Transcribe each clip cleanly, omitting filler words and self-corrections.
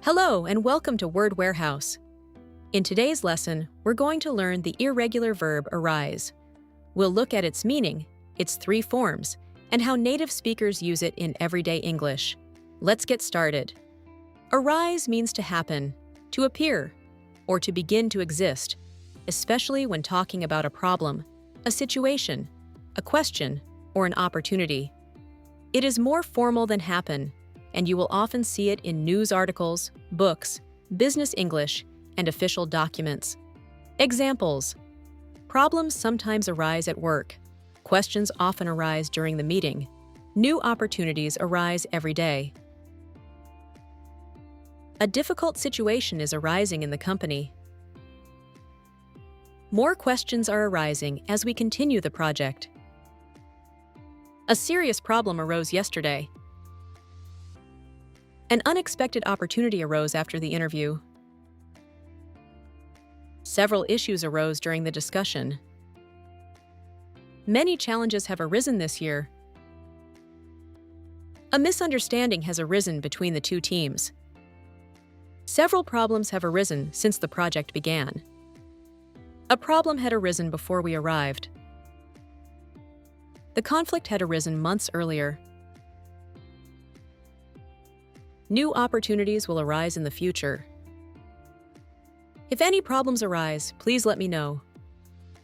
Hello and welcome to Word Warehouse. In today's lesson, we're going to learn the irregular verb arise. We'll look at its meaning, its three forms, and how native speakers use it in everyday English. Let's get started. Arise means to happen, to appear, or to begin to exist, especially when talking about a problem, a situation, a question, or an opportunity. It is more formal than happen, and you will often see it in news articles, books, business English, and official documents. Examples: problems sometimes arise at work. Questions often arise during the meeting. New opportunities arise every day. A difficult situation is arising in the company. More questions are arising as we continue the project. A serious problem arose yesterday. An unexpected opportunity arose after the interview. Several issues arose during the discussion. Many challenges have arisen this year. A misunderstanding has arisen between the two teams. Several problems have arisen since the project began. A problem had arisen before we arrived. The conflict had arisen months earlier. New opportunities will arise in the future. If any problems arise, please let me know.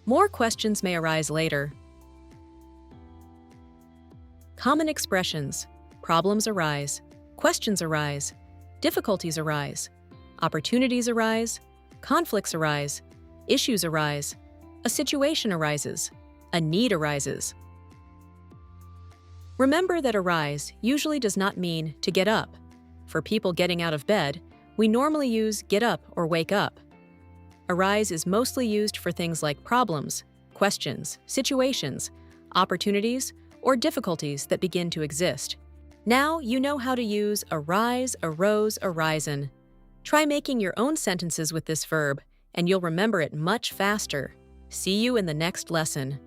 More questions may arise later. Common expressions: problems arise, questions arise, difficulties arise, opportunities arise, conflicts arise, issues arise, a situation arises, a need arises. Remember that arise usually does not mean to get up. For people getting out of bed, we normally use get up or wake up. Arise is mostly used for things like problems, questions, situations, opportunities, or difficulties that begin to exist. Now you know how to use arise, arose, arisen. Try making your own sentences with this verb, and you'll remember it much faster. See you in the next lesson.